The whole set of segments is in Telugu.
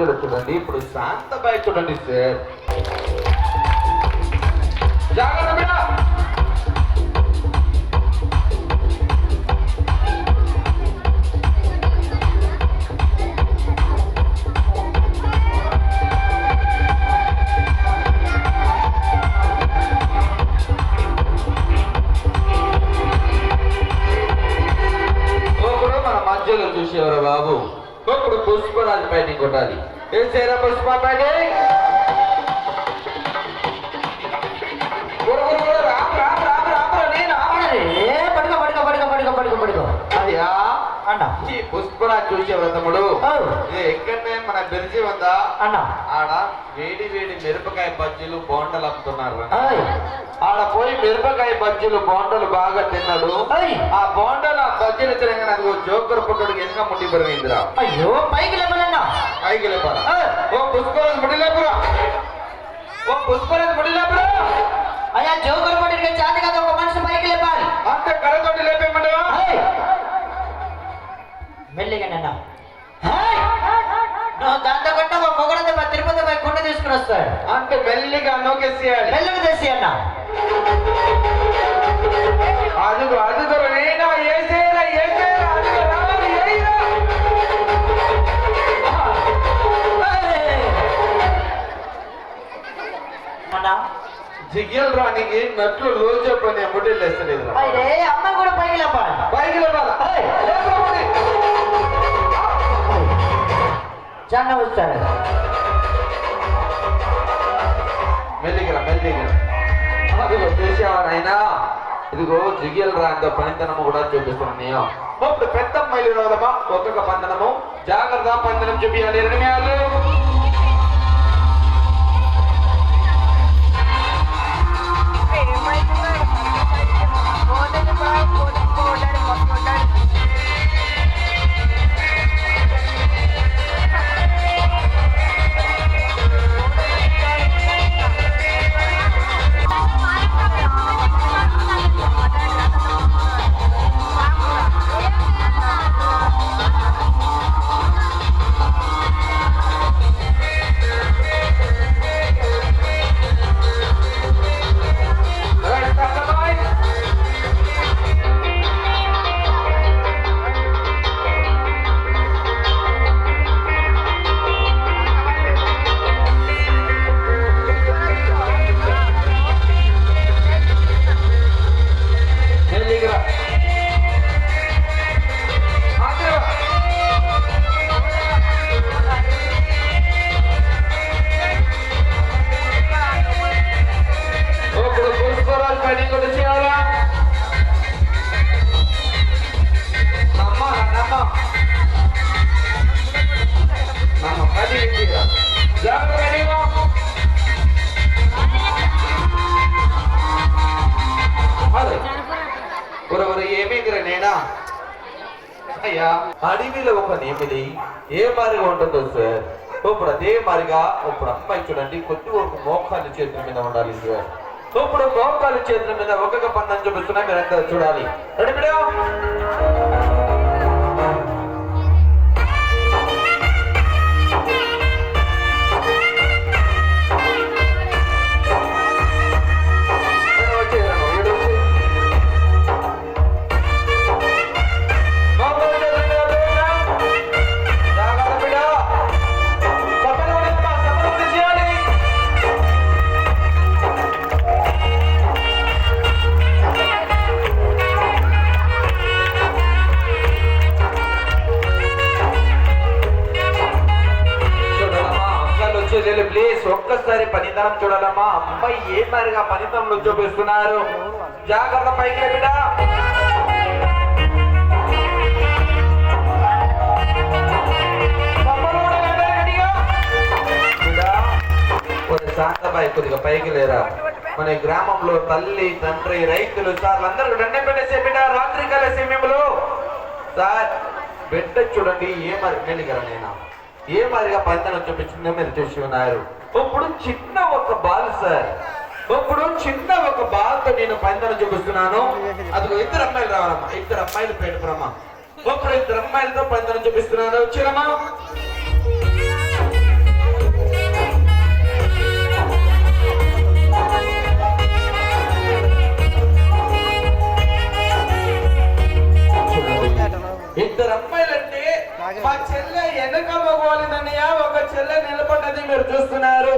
మధ్యలో చూడండి. ఇప్పుడు శాంతబాయి చూడండి సార్. జాగ్రత్త బిడ్డ. మధ్యలో చూసేవారు బాబు. ఇప్పుడు పుష్పరాజు పైన కొట్టాలి. ఏం చేయరా పుష్ప పైన పుష్పరాజు చూసేవారు తమ్ముడు. ఎక్కడనే మన బిర్జి ఉందా అన్న, ఆడ వేడి వేడి మిరపకాయ బజ్జీలు బోండలు అమ్ముతున్నారు. ఆడ పోయి మిరపకాయ బజ్జీలు బోండలు బాగా తిన్నాడు. ఆ బోండలు ఆ బజ్జీలు తినగానే అది జోకర్ పుట్టడు వెనక ముట్టి పెరిగిందిరా. అయ్యో పైకి లేపాలన్నా, పైకి లేపాలా? ఓ పుష్పరాజు ముడి లేపురా, ఓ పుష్పరాజు ముడి లేపురా. అయ్యా జోకర్ పుట్టిన చేత కదా, ఒక మనిషి పైకి లేపాలి. అంతే కరతోటి లేపేయమంటావా? మెల్లిగానన్నా దాంతో కొట్ట మొగడతో తిరుపతి పై కొండ తీసుకుని వస్తాడు. అంటే మెల్లిగా నోకేసేయాలి, మెల్లిగా తెసి అన్న. అదుగు అదుగు నేనా ఏసేరా ఏసేరా జిగిల్ రానికి నట్లు రోజు పని ముడి లేస్తలేదు. అమ్మ కూడా పైకి లేపాలి, పైకి లేపాలా? చాలా వస్తాడు. మెల్లిగా మెల్లిగా అదిగో చూసేవారైనా. ఇదిగో జిగిల్ రాంతో పనితనము కూడా చూపిస్తున్నాను. ఇప్పుడు పెద్ద అమ్మాయిలు రాదమ్మా, ఒక్కొక్క పందనము జాగ్రత్త పందనం చూపించాలి. 2 నిమిషాలు. అడవిలో ఒక నేమిలి ఏ మారిగా ఉంటుందో సార్. ఇప్పుడు అదే మారిగా ఇప్పుడు అమ్మాయి చూడండి కొద్ది ఒక మోకాలు చేతుల మీద ఉండాలి సార్. ఇప్పుడు మోకాలు చేతుల మీద ఒక్కొక్క పందం చూపిస్తున్నా, మీరంతా చూడాలి. ప్లీజ్ ఒక్కసారి పనితనం చూడాలమ్మా. అమ్మాయి ఏ మారిగా పనితనంలో చూపిస్తున్నారు. జాగ్రత్త పైకి బిడ్డ. శాంతబాయి కొద్దిగా పైకి లేరా. మన గ్రామంలో తల్లి తండ్రి రైతులు సార్ అందరూ దండం పెట్టేసే బిడ్డ. రాత్రికాల సమయంలో సార్ బిడ్డ చూడండి ఏ మరి వెళ్ళిగరా నేను ఏ మారిగా పనితనం చూపించిందో మీరు చూసి ఉన్నారు. ఇప్పుడు చిన్న ఒక బాల్ సార్, ఇప్పుడు చిన్న ఒక బాల్తో నేను పనితనం చూపిస్తున్నాను. అదిగో 2 అమ్మాయిలు రావాలమ్మా, 2 అమ్మాయిలు పెట్టుకురమ్మా. ఇప్పుడు 2 అమ్మాయిలతో పనితనం చూపిస్తున్నాను. వచ్చిరమ్మా. చూస్తున్నారు.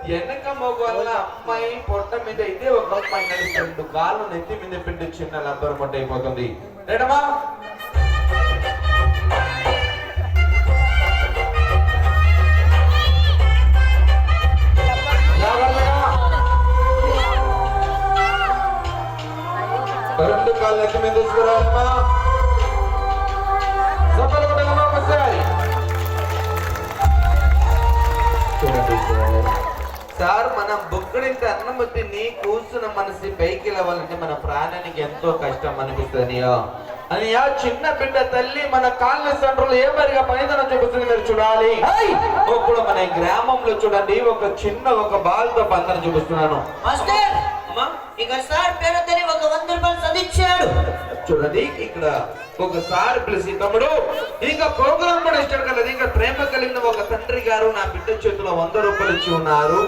వెనక మొగల అమ్మాయి పొట్ట మీద అయితే ఒక అమ్మాయి నడిచి 2 కాళ్ళు నెత్తి మీద పెట్టి చిన్న లంబర్ పొట్ట అయిపోతుంది. రేడమా రెండు కాళ్ళు నెత్తి మీద తీసుకురావాలమ్మా. సఫలు కొట్టగలమా ఒకసారి. సార్ మనం బుక్కడింత అన్నం తిని కూర్చున్న మనసి పైకి లేవాలంటే మన ప్రాణానికి ఎంతో కష్టం అనిపిస్తుంది అనియా. చిన్న బిడ్డ తల్లి మన కాళ్ళ సండ్రులు ఏ మరిగా పనితనం చూపిస్తుంది మీరు చూడాలి. ఇప్పుడు మన గ్రామంలో చూడండి ఒక బాల్తో పందరం చూపిస్తున్నాను. చూడండి ఇక్కడ ఒకసారి పిలిచి తమ్ముడు ఇంకా ప్రోగ్రామ్ కూడా ఇష్టం కలదు. ఇంకా ప్రేమ కలిగిన ఒక తండ్రి గారు నా బిడ్డ చేతిలో 100 రూపాయలు ఇచ్చి ఉన్నారు.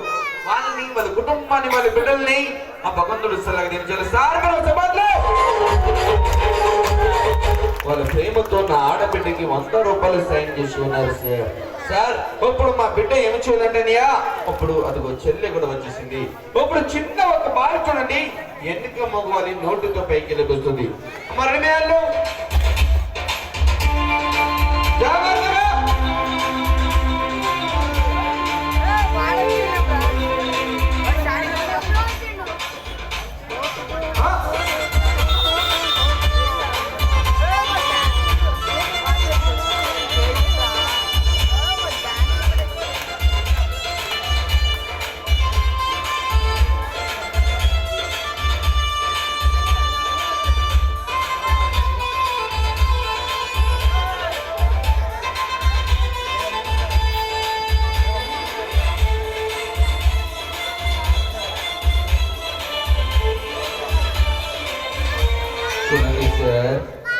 వాళ్ళని వాళ్ళ కుటుంబాన్ని వాళ్ళ బిడ్డల్ని ఆ భగవంతుడు సలహా సార్ వాళ్ళ ప్రేమతో నా ఆడబిడ్డకి 100 రూపాయలు సైన్ చేసి ఉన్నారు సార్. సార్ ఇప్పుడు మా బిడ్డ ఏమి చేయాలంటేనియా ఇప్పుడు అదిగో చెల్లె కూడా వచ్చేసింది. ఇప్పుడు చిన్న ఒక బాల్ చూడండి ఎన్నిక మగవాలి నోటితో పైకి వెళ్ళిపోతుంది. మరి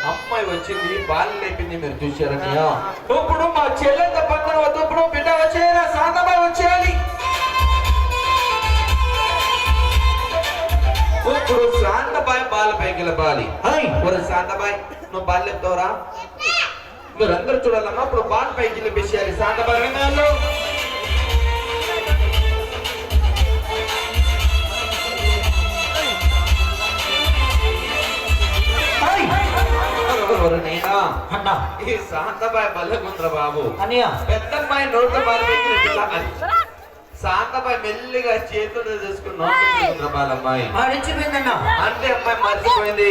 అమ్మాయి వచ్చింది బాల్ లేపింది మీరు చూశారని. ఇప్పుడు మా చెల్లెంత పక్కన వద్దు. ఇప్పుడు బిడ్డ వచ్చేయాలి, శాంతబాయి వచ్చేయాలి. ఇప్పుడు శాంతబాయి బాల్ పైకి వెళ్ళాలి. శాంతబాయి నువ్వు బాల్ లేపుతావురా? మీరందరూ చూడాలమ్మా. ఇప్పుడు బాల్ పైకి వెళ్ళేసేయాలి. శాంతబాయి శాంతబాయి బల్లకుంద్ర బాబు పెద్దమ్మాయి నోట్ల శాంతబాయి మెల్లిగా చేతులు తీసుకుని నోట్ల బాలమ్మాయి అంటే అమ్మాయి మర్చిపోయింది.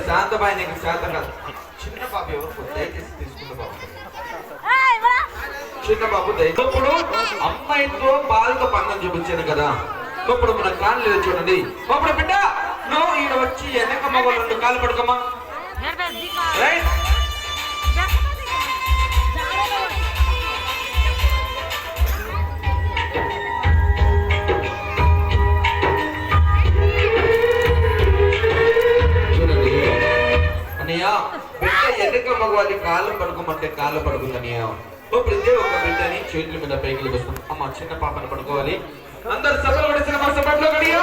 శాంతబాయి నీకు శాంత కాదు. చిన్న బాబు ఎవరు దయచేసి తీసుకున్న బాబు చిన్న బాబు ఇప్పుడు అమ్మాయితో బాలతో పందం చూపించాను కదా. ఇప్పుడు మన కాళ్ళు లేదు చూడండి. ఇప్పుడు బిడ్డ నువ్వు ఈయన వచ్చి వెనక మగలు 2 కాళ్ళు పడుకోమా. ఎన్నిక మగవాళ్ళి కాళ్ళు పడుకోమంటే కాళ్ళు పడుకుందనియా. ఇప్పుడు ఇదే ఒక బిడ్డని చేతుల మీద పైకి వస్తుంది. అమ్మ చిన్న పాపని పడుకోవాలి. అందరు సభలు పడిసిన మా సభలో గడియా.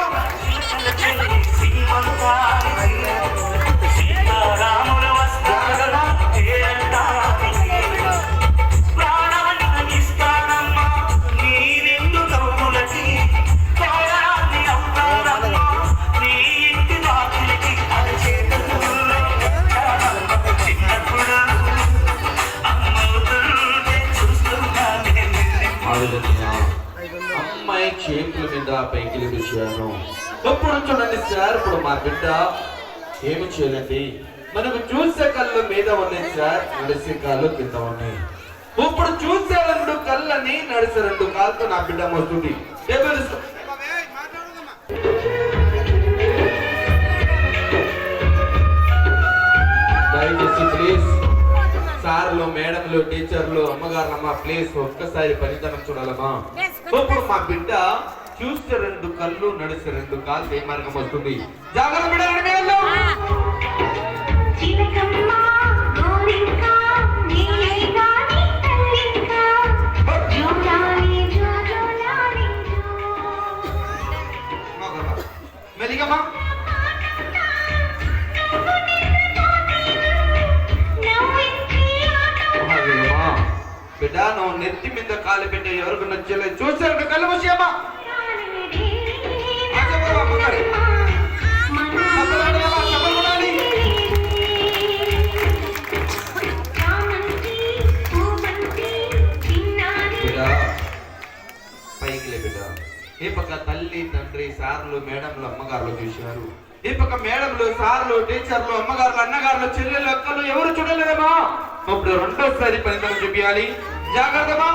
అమ్మాయి చేతుల మీద పైకి విషయాను. ఇప్పుడు చూడండి సార్. ఇప్పుడు మా బిడ్డ ఏమి చేయాలండి? మనకు చూసే కళ్ళు మీద ఉన్నాయి సార్, నడిసే కాళ్ళు కింద ఉన్నాయి. ఇప్పుడు చూసే 2 కళ్ళని నడిసే 2 కాళ్ళతో నా బిడ్డ వస్తుంది. దయచేసి ప్లీజ్ సార్లు, మేడంలు, టీచర్లు, అమ్మగారు అమ్మ ప్లీజ్ ఒక్కసారి పనితనం చూడాలమ్మా. ఇప్పుడు మా బిడ్డ చూస్తే 2 కళ్ళు నడిస్తే 2 కాళ్ళు ఏ మార్గం వస్తుంది. జాగ్రత్త బిడ్డ. మెలిగమ్మా బిడ్డ నువ్వు నెత్తి మీద కాలు పెట్టే ఎవరికి నచ్చలేదు చూసారు కళ్ళు మూసేయమ్మా పైకి బిడ్డ ఈ పక్క తల్లి తండ్రి సార్లు మేడంలు అమ్మగారులు చూశారు ఈ పక్క మేడంలు సార్లు టీచర్లు అమ్మగారులు అన్నగారులు చెల్లెలు అక్కలు ఎవరు చూడలేదమ్మా ఇప్పుడు రెండోసారి ఫలితం చూపించాలి జాగ్రత్తమా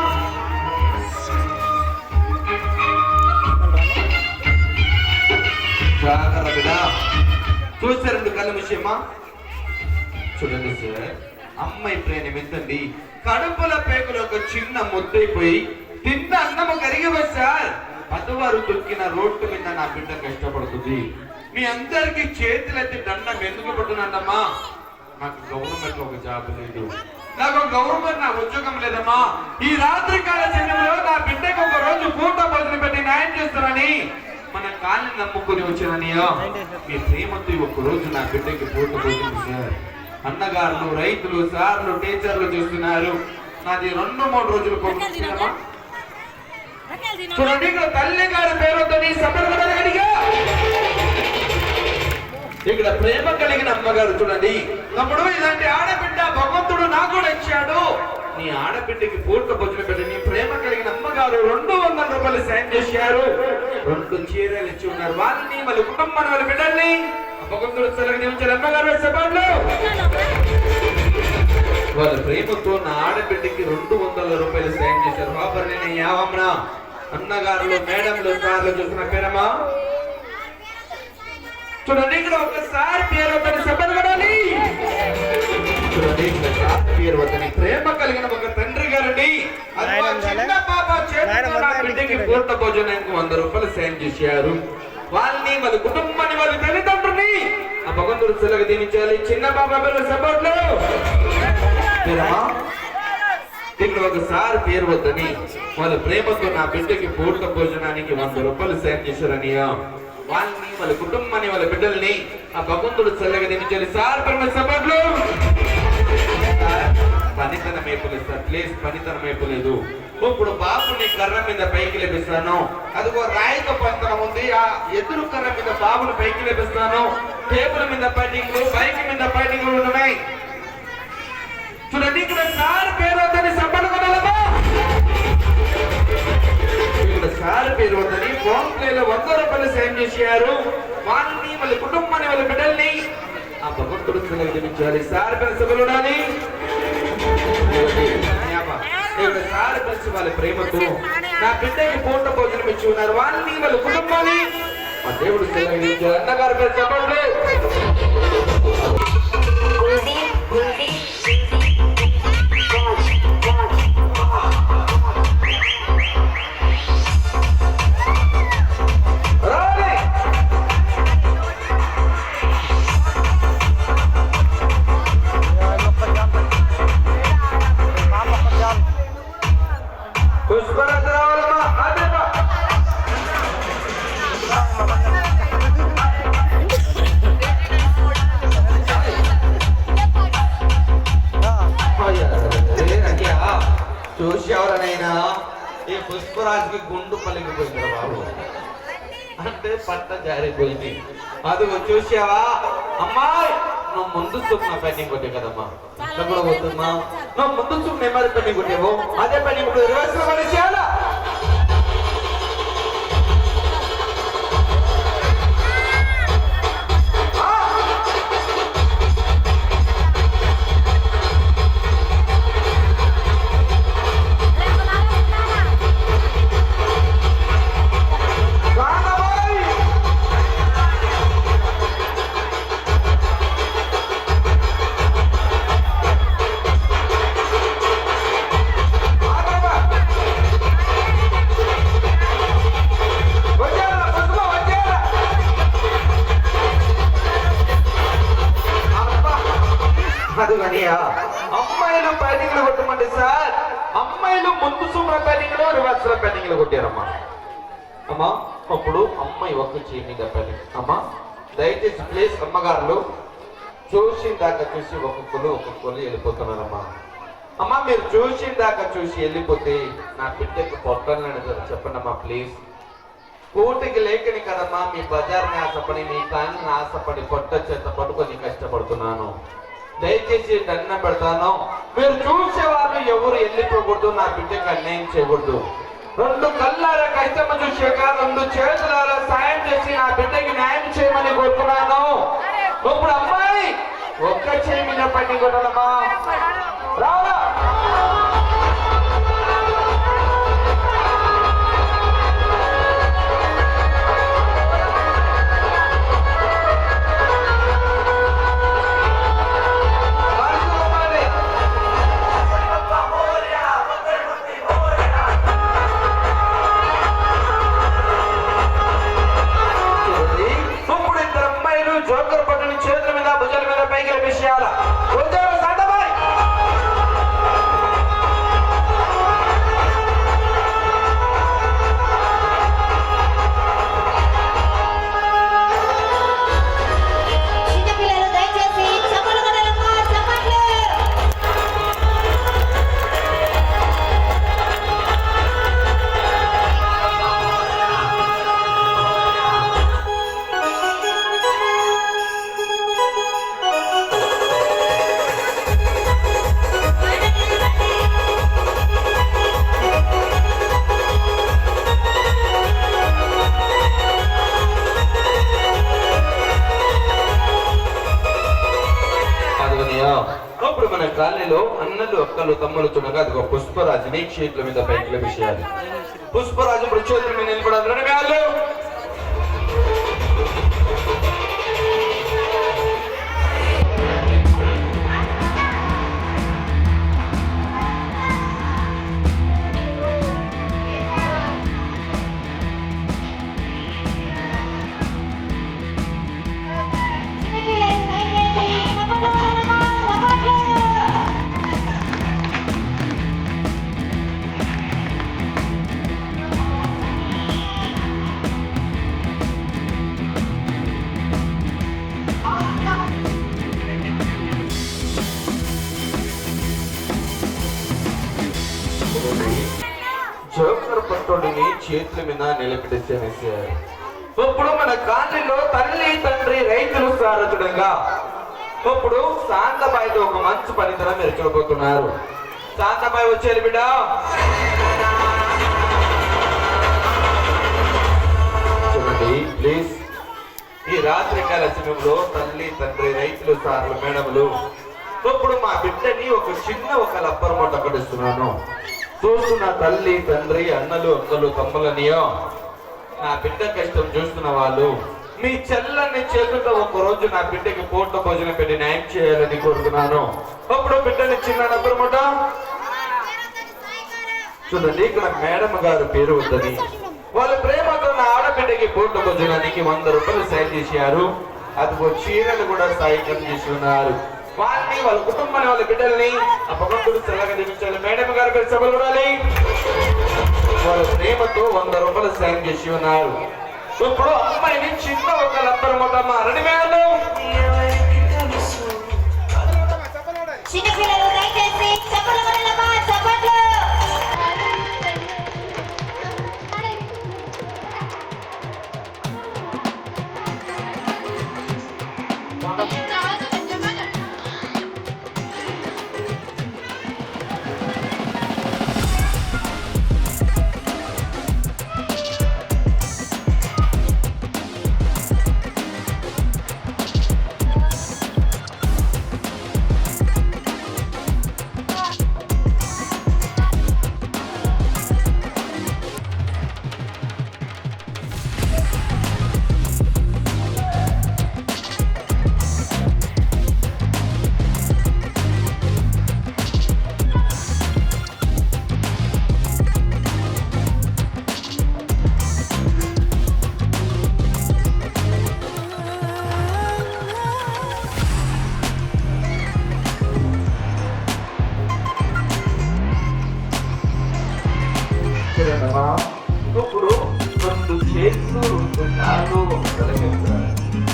జాగ్రత్త బిడ్డ చూసారండి కళ్ళు విషయమా చూడండి సార్ అమ్మాయి ప్రేమ ఎంతండి కడుపుల పేకలు ఒక చిన్న ముద్దైపోయి తిన్న అన్నము కరిగిపోయి సార్ పదవారు దొక్కిన రోడ్డు మీద నా బిడ్డ కష్టపడుతుంది మీ అందరికి చేతులెత్తి దండం ఎందుకు పడుతున్నాడమ్మా నాకు గవర్నమెంట్ లో ఒక జాబ్ లేదు నాకు గవర్నమెంట్ నా ఉద్యోగం లేదమ్మా ఈ రాత్రి కాల సమయంలో నా బిడ్డకు ఒక రోజు పూట భోజనం పెట్టి న్యాయం చేస్తారని మన కాళ్ళని నమ్ముకుని వచ్చిననియో మీ ప్రేమతో ఒక రోజు నా బిడ్డకి పూట భోజనం సార్ అన్నగారులు రైతులు సార్లు టీచర్లు చూస్తున్నారు నాది 2-3 రోజులు పంపించామా చూడండి ఇక్కడ తల్లి గారి పేరుతో సమర్పణగా ఇక్కడ ప్రేమ కలిగిన అమ్మగారు చూడండి తమ్ముడు ఇలాంటి ఆడబిడ్డ భగవంతుడు నాకు కూడా ఇచ్చాడు నీ ఆడబిడ్డకి పూర్త భోజనం పెట్టి నీ ప్రేమ కలిగిన అమ్మగారు 200 రూపాయలు సాయం చేశారు 2 చీరలు ఇచ్చి ఉన్నారు వాళ్ళని వాళ్ళ కుటుంబాన్ని వాళ్ళ బిడ్డల్ని భగవంతుడు సెలవు ఉంచారు అమ్మగారు సభలో వాళ్ళ ప్రేమతో నా ఆడబిడ్డకి 200 రూపాయలు సాయం చేశారు బాబర్ నేను యావమ్నా అన్నగారులు మేడంలు సార్లు చూసిన పేరమ్మా చూడండి ఇక్కడ ఒకసారి పేరు వద్దని సభలు పడాలి చూడండి ఇక్కడ పేరు వద్దని ప్రేమ కలిగిన ఒక తండ్రి గారండి చిన్న పాప చేతితో నా బిడ్డకి పూర్త భోజనానికి 100 రూపాయలు సాయం చేశారు వాళ్ళని వాళ్ళ కుటుంబాన్ని వాళ్ళ తల్లిదండ్రుని ఆ భగవంతుడు సెలవు దీవించాలి చిన్న పాప పేరు సభలో పేరమ్మా ఇక్కడ ఒకసారి పేరు వద్దని వాళ్ళ ప్రేమతో నా బిడ్డకి పూర్త భోజనానికి 100 రూపాయలు సాయం చేశారని వాళ్ళని వాళ్ళ కుటుంబాన్ని వాళ్ళ బిడ్డల్ని ఆ భగవంతుడు చల్లగా దీవించాలి సార్ సభలో పనితనం అయిపోలేదు సార్ ప్లీజ్ పనితనం అయిపోలేదు ఇప్పుడు బాబుని కర్ర మీద పైకి లేపిస్తాను అదిగో రాయితో పంతనం ఉంది ఆ ఎదురు కర్ర మీద బాబుని పైకి లేపిస్తాను టేబుల్ మీద పైటింగ్లు బైక్ మీద పైటింగ్లు ఉన్నాయి చూడండి ఇక్కడ సార్ పేరు వద్దని సభలు కొనాలమ్మా ఇక్కడ సార్ పేరు వద్దని ఫోన్ ప్లేలో 100 రూపాయలు సాయం చేశారు వాళ్ళని వాళ్ళ కుటుంబాన్ని వాళ్ళ బిడ్డల్ని ఆ భగవంతుడు దీవించాలి సార్ పేరు సభలు ఉండాలి ఇక్కడ సార్ కలిసి వాళ్ళ ప్రేమతో నా బిడ్డకి పూట భోజనం ఇచ్చి ఉన్నారు వాళ్ళని వాళ్ళ కుటుంబాన్ని మా దేవుడు దీవించాలి అన్నగారు పేరు చెప్పండి చూసేవరనైనా ఈ పుష్పరాజుకి గుండు పలిగిపోయింది బాబు అంటే పట్ట జారిపోయింది అది చూసావా అమ్మాయి నువ్వు ముందు చూపు నా పెయింటింగ్ కొట్టే కదమ్మా కూడా పోతున్నా నువ్వు ముందు చూపు నెమ్మది పెయింటింగ్ కొట్టేవు అదే పెయింటింగ్ ఇప్పుడు రివర్స్ లో పని చేయాలా అమ్మాయిలు బ్యాటింగ్ లో కొట్టమండి సార్ అమ్మాయిలు ముందు సుమ్ర బ్యాటింగ్ లో రివర్స్ లో బ్యాటింగ్ లో కొట్టారమ్మా అమ్మా అప్పుడు అమ్మాయి ఒక్క చేయి మీద బ్యాటింగ్ అమ్మా దయచేసి ప్లీజ్ అమ్మగారులు చూసి దాకా చూసి ఒక్కొక్కరు వెళ్ళిపోతున్నారమ్మా అమ్మా మీరు చూసిందాకా చూసి వెళ్ళిపోతే నా బిడ్డకు పొట్టలని చెప్పండి అమ్మా ప్లీజ్. కూటికి లేకని కదమ్మా మీ బజార్ని ఆశపడి మీ కాళ్ళని ఆశపడి పొట్ట చేత పట్టుకొని కష్టపడుతున్నాను. దయచేసి దండం పెడతాను, మీరు చూసేవాళ్ళు ఎవరు వెళ్ళిపోకూడదు, నా బిడ్డకి అన్యాయం చేయకూడదు. రెండు కళ్ళారా కష్టం చూసాక రెండు చేతులారా సాయం చేసి నా బిడ్డకి న్యాయం చేయమని కోరుతున్నాను. ఇప్పుడు అమ్మాయి ఒక్క చేయి మీద పట్టి కొట్టాలమ్మా రావా. జోకర్ పట్టుని చేతుల మీద భుజాల మీద పైకి విషయాల అప్పుడు మన కాలనీలో అన్నలు అక్కలు తమ్ములు చునగా అది ఒక పుష్పరాజుని చేతుల మీద పైకి విషయాలు. పుష్పరాజు ఇప్పుడు చేతుల మీద నిలబడాలి. జోకర్ పట్టుడిని చేతుల మీద నిలబెట్టేసారు. ఇప్పుడు మన కాలనీలో తల్లి తండ్రి రైతులు సారథుడంగా ఇప్పుడు శాంతబాయితో ఒక మంచి పనితనం మీరు చూడబోతున్నారు. శాంతబాయి వచ్చేది బిడ్డ. చూడండి ప్లీజ్, ఈ రాత్రికాల సమయంలో తల్లి తండ్రి రైతులు సార్లు మేడములు ఇప్పుడు మా బిడ్డని ఒక లబ్బర్ మూట కట్టిస్తున్నాను. చూస్తున్న తల్లి తండ్రి అన్నలు అక్కలు తమ్ములనియో నా బిడ్డ కష్టం చూస్తున్న వాళ్ళు మీ చెల్లని చేతులతో ఒక రోజు నా బిడ్డకి పూట భోజనం పెట్టి న్యాయం చేయాలని కోరుతున్నాను. అప్పుడు బిడ్డని చిన్న లబ్బర్ మూట చూడండి, ఇక్కడ మేడం గారు పేరు ఉందని వాళ్ళ ప్రేమతో నా ఆడబిడ్డకి పూట భోజనానికి 100 రూపాయలు సాయం చేశారు. అదిగో చీరలు కూడా సాయం చేస్తున్నారు. వాళ్ళని వాళ్ళ కుటుంబాన్ని వాళ్ళ బిడ్డల్ని ఆ భగవంతుడు చల్లగా దీవించాలి. మేడం గారు పేరు సభలు చూడాలి. వాళ్ళ ప్రేమతో 100 రూపాయలు సాయం చేసి ఉన్నారు. ఇప్పుడు అమ్మాయిని చిన్న ఒక లబ్బర్ మూట రెడీ మేడం. ఇప్పుడు 2 చేతులు 2 కాళ్ళు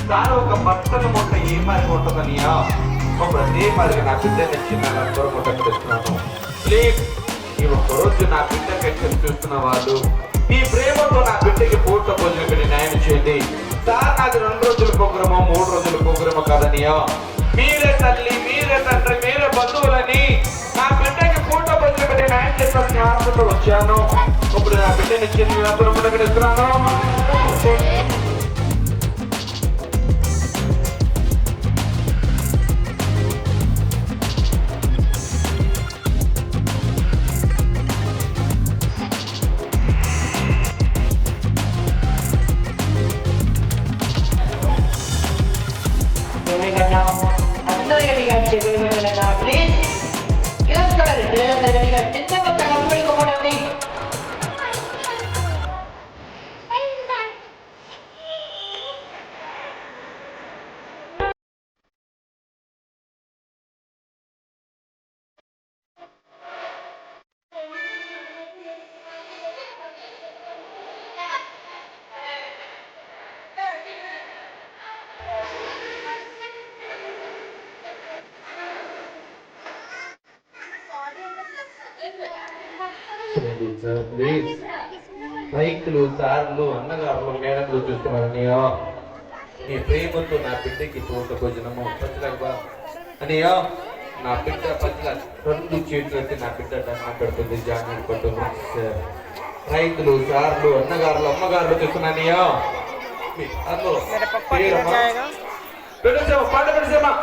తాను ఒక బట్టల మూట ఏమని ఉంటుందనియా ప్రతి మరి నా బిడ్డని చిన్న కొరకొట్టున్నాను. ప్లీజ్ ఈ ఒక్కరోజు నా బిడ్డకి చూస్తున్న వాళ్ళు మీ ప్రేమతో నా బిడ్డకి పూర్త భోజనం పెట్టి న్యాయం చేయండి సార్. నాకు 2 రోజుల ప్రోగ్రామో 3 రోజుల ప్రోగ్రామో కాదనియో, మీరే తల్లి, మీరే తండ్రి, మీరే బంధువులని నా బిడ్డకి పూర్త భోజనం పెట్టి న్యాయం చేసిన స్నానంతో వచ్చాను. ఇప్పుడు నా బిడ్డని చిన్న ఇస్తున్నాను. రైతులు, సార్లు, అన్నగారులు, మేడలు చూస్తున్నారనియో, నీ ప్రేమతో నా బిడ్డకి పూట భోజనము పచ్చలగా అనియో, నా బిడ్డ పచ్చల 2 చేతులైతే నా బిడ్డ దండం పెడుతుంది, జామీన్ పడుతుంది. రైతులు, సార్లు, అన్నగారులు, అమ్మగారులు చూస్తున్నానియో, పాట పెడసామా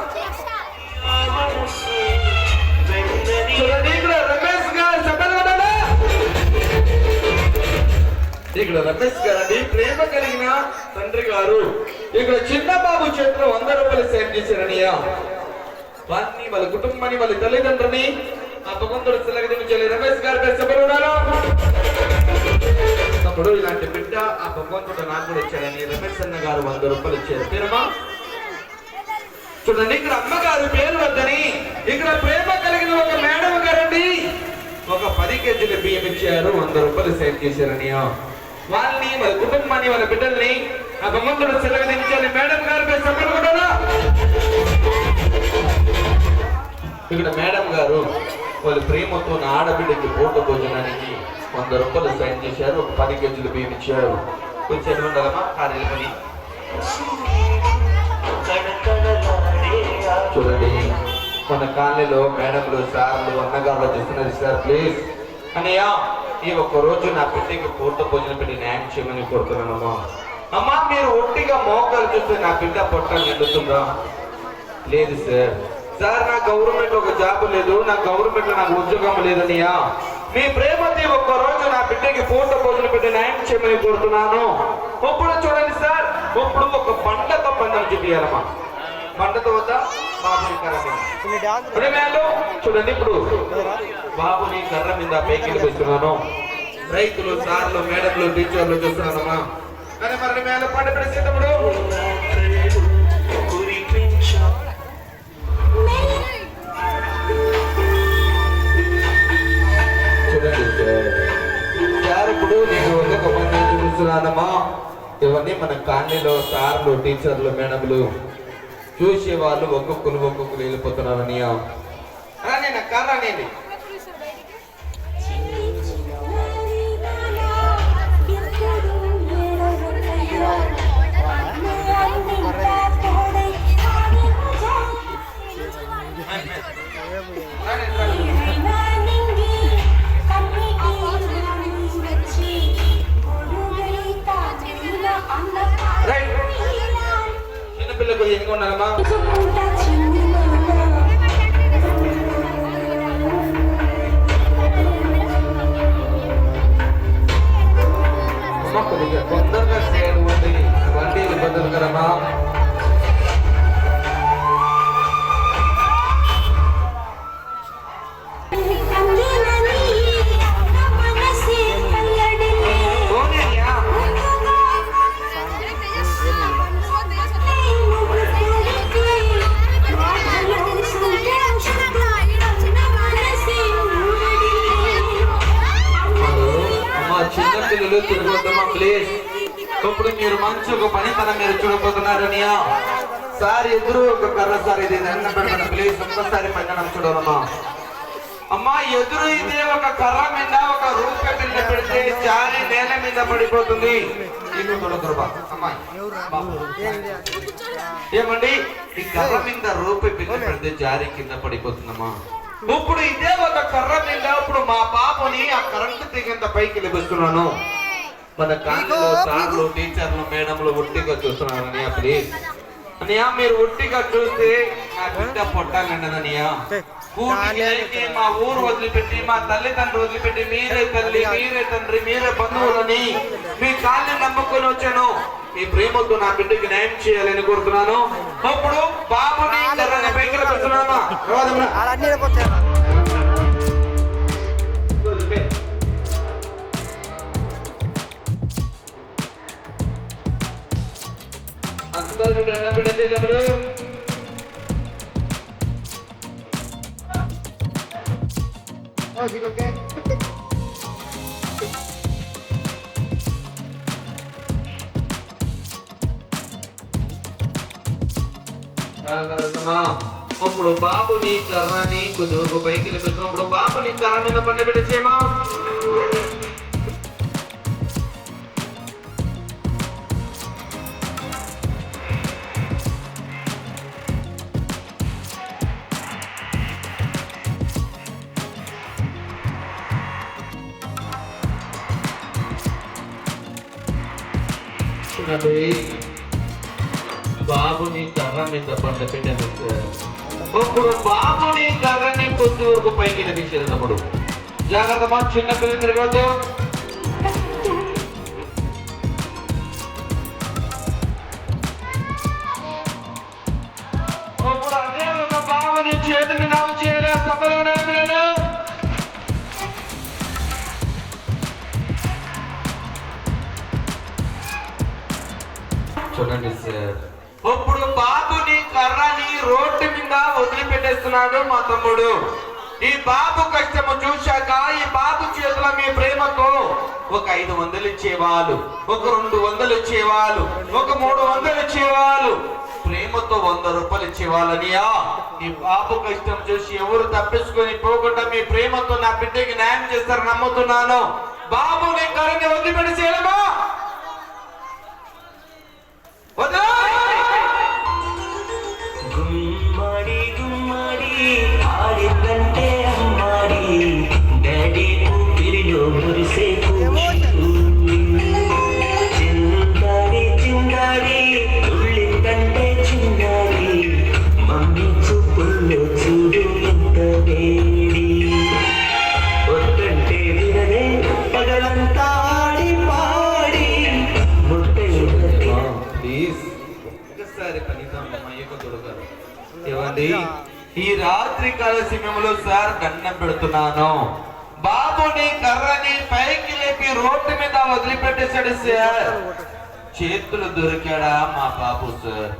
రమేష్ గారు ఇక్కడ రమేష్ గారండి, ప్రేమ కలిగిన తండ్రి గారు. ఇక్కడ చిన్న బాబు చేతిలో 100 రూపాయలు సేవ్ చేశారనియా. వారిని, వాళ్ళ కుటుంబాన్ని, వాళ్ళ తల్లిదండ్రుని ఆ భగవంతుడు సెలగదించాలి. రమేష్ గారి పేరు చెప్పబడారు. తమ్ముడు, ఇలాంటి బిడ్డ ఆ భగవంతుడు నాకు కూడా ఇచ్చాడని రమేష్ అన్న గారు 100 రూపాయలు ఇచ్చారు. పేరమ్మా చూడండి, ఇక్కడ అమ్మగారు పేరు వద్దని ఇక్కడ ప్రేమ కలిగిన ఒక మేడం గారండి ఒక 10 కేజీల బియ్యం ఇచ్చారు, 100 రూపాయలు సేవ్ చేశారనియా. వాళ్ళని, వాళ్ళ కుటుంబాన్ని, వాళ్ళ బిడ్డల్ని ఆ భగవంతుడు సెలగదించాలి. మేడం గారి పేరు చెప్పబడారా. ఇక్కడ మేడం గారు వాళ్ళ ప్రేమతో నా ఆడబిడ్డకి పూట భోజనానికి 100 రూపాయలు సైన్ చేశారు, 10 కేజీలు బియ్యం ఇచ్చారు. కొంచెం ఉండాలమ్మా కార్యాల పని. చూడండి, మన కాలనీలో మేడంలు, సార్లు, అన్నగారులు చూస్తున్నారు సార్. ప్లీజ్ అన్నయ్య, ఈ ఒక్కరోజు నా బిడ్డకి పూర్త భోజనం పెట్టి న్యాయం చేయమని కోరుతున్నానమ్మా. అమ్మా, మీరు ఒట్టిగా మోకాలు చూస్తే నా బిడ్డ పొట్ట నిండుతుందా? లేదు సార్. సార్, నా గవర్నమెంట్ ఒక జాబ్ లేదు, నా గవర్నమెంట్ లో నాకు ఉద్యోగం లేదనియా. మీ ప్రేమతి ఒక్కరోజు నా బిడ్డకి పూర్త భోజనం పెట్టి న్యాయం చేయమని కోరుతున్నాను. ఇప్పుడు చూడండి సార్, ఇప్పుడు ఒక బండతో పండుగ చూపించాలమ్మా. బండతో వద్దా బాబుని కర్ర మీద చూడండి. ఇప్పుడు బాబుని కర్ర మీద పైకి పెడుతున్నాను. రైతులు, సార్లు, మేడంలు, టీచర్లు చూస్తున్నానమ్మా. కానీ మరి మేళ పంట పెడిసేటప్పుడు చూడండి సార్, ఇప్పుడు నేను ఒక మంది చూస్తున్నానమ్మా. ఇవన్నీ మన కాలనీలో సార్లు, టీచర్లు, మేడంలు చూసేవాళ్ళు ఒక్కొక్కరు వెళ్ళిపోతున్నారని నేను కారణి చిన్నపిల్లకు ఎందుకు ఉండాలమ్మా? తొందరగా చేయండి, బండిలు బదులు కదమ్మా. చిన్నపిల్లలు తిరుగుతామా ప్లీజ్. ఇప్పుడు మీరు మంచి ఒక పనితనం మీరు చూడబోతున్నారు అనియా. సార్ ఎదురు ఒక కర్ర సార్, ఇది దండం పెడతాను ప్లీజ్, ఒక్కసారి పైన చూడమ్మా. అమ్మా ఎదురు ఇదే ఒక కర్ర మీద ఒక రూపాయి బిల్ల పెడితే జారి నేల మీద పడిపోతుంది. ఏమండి ఈ కర్ర మీద రూపాయి బిల్ల పెడితే జారి కింద పడిపోతుందమ్మా. ఇప్పుడు ఇదే ఒక కర్ర మీద ఇప్పుడు మా పాపని ఆ కరెంటు తెగంత పైకి లభిస్తున్నాను. మన కాలేజీలో సార్లు టీచర్లు మేడంలు ఒట్టిగా చూస్తున్నారని ప్లీజ్ అనియా, మీరు ఒట్టిగా చూస్తే నా బిడ్డ పొట్టాలండదనియా. మా ఊరు వదిలిపెట్టి మా తల్లిదండ్రులు వదిలిపెట్టి మీరే తల్లి మీరే తండ్రి మీరే బంధువులని మీ కాళ్ళని నమ్ముకొని వచ్చాను. మీ ప్రేమతో నా బిడ్డకి న్యాయం చేయాలని కోరుతున్నాను. అప్పుడు బాబుని పైకి పెడుతున్నామా. ఇప్పుడు బాబుని కర్రని కొద్దిగా పైకి లేపుతున్నప్పుడు బాబుని కర్ర మీద పండి పెట్టేసేమా. బాబుని కర్ర మీద పంట పెట్టాను. ఇప్పుడు బాబుని కర్రని కొద్ది వరకు పైకి లభించేటప్పుడు జాగ్రత్త, చిన్న పిల్లలు తిరగదు. ఇప్పుడు అదే ఒక బాబుని చేతిని నావు చేయలే సభలోనే చూడండి సార్. ఇప్పుడు బాబుని కర్రని రోడ్డు మీద వదిలిపెట్టేస్తున్నాడు మా తమ్ముడు. ఈ బాబు కష్టము చూశాక ఈ బాబు చేతిలో మీ ప్రేమతో ఒక 500 ఇచ్చేవాళ్ళు, ఒక 200 ఇచ్చేవాళ్ళు, ఒక 300 ఇచ్చేవాళ్ళు, ప్రేమతో 100 రూపాయలు ఇచ్చేవాళ్ళనియా. ఈ బాబు కష్టం చూసి ఎవరు తప్పించుకొని పోకుండా మీ ప్రేమతో నా బిడ్డకి న్యాయం చేస్తారు నమ్ముతున్నాను. బాబుని కర్రని వదిలిపెట్టేసేయమా. గుమ్మడి గుమ్మడి ఆడిందంటే అమ్మాడి డాడీ ఊపిరిలో మురిసే చింగాడి చింగాడి తుళ్ళిందంటే చిన్నాడి మమ్మీ చూపుల్లో చూడు ఎంత వేడి వద్దంటే వినదే పగలంతా ఆడి పాడి ఏమండి ఈ రాత్రి కాల సమయంలో సార్ దండం పెడుతున్నాను. బాబుని కర్రని పైకి లేపి రోడ్డు మీద వదిలిపెట్టేశాడు సార్. చేతులు దొరికాడా మా బాబు సార్?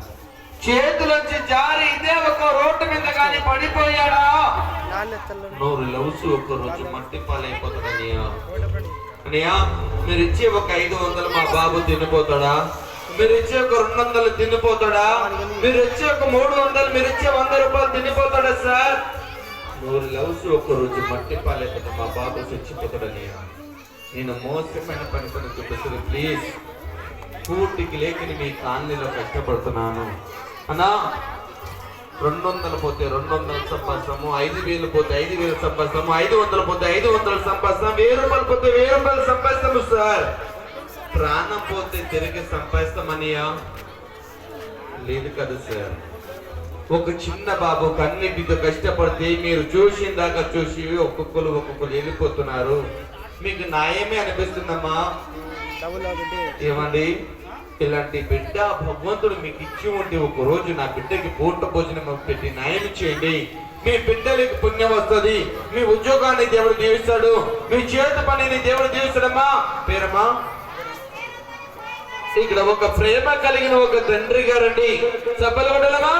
చేతులొచ్చి జారి ఇదే ఒక రోడ్డు మీద కానీ పడిపోయాడా? 100 లవ్స్ ఒక రోజు మట్టి పాలైపోతాడనియా. మీరు ఇచ్చే ఒక 500 మా బాబు తినిపోతాడా? మీరు ఇచ్చే ఒక 200 తినిపోతాడా? మీరు ఇచ్చే ఒక 300, మీరు ఇచ్చే 100 రూపాయలు తినిపోతాడా సార్? 100 లవ్స్ ఒక రోజు మట్టి పాలైపోతా మా బాబు చచ్చిపోతాడని నేను మోసమైన పని చూపిస్తుంది. ప్లీజ్ పూర్తికి లేకని మీ కాలనీలో కష్టపడుతున్నాను అన్నా. 200 పోతే 200 సంపాదిస్తాము, 5000 పోతే 5000 సంపాదిస్తాము, 500 పోతే 500 సంపాదిస్తాము, 1000 రూపాయలు పోతే 1000 రూపాయలు సంపాదిస్తాము సార్. ప్రాణం పోతే తిరిగి సంపాదిస్తామనియా లేదు కదా సార్. ఒక చిన్న బాబు కన్నిటితో కష్టపడితే మీరు చూసిందాకా చూసి ఒక్కొక్కరు వెళ్ళిపోతున్నారు. మీకు న్యాయమే అనిపిస్తుందమ్మా. ఏమండి ఇలాంటి బిడ్డ భగవంతుడు మీకు ఇచ్చి ఉంటే ఒక రోజు నా బిడ్డకి పూట భోజనం పెట్టి న్యాయం చేయండి. మీ బిడ్డలకి పుణ్యం వస్తుంది, మీ ఉద్యోగాన్ని దేవుడు దీవిస్తాడు, మీ చేతి పనిని దేవుడు దీవిస్తాడమ్మా. పేరమ్మా ఇక్కడ ఒక ప్రేమ కలిగిన ఒక తండ్రి గారండి సభలు ఉండలమా.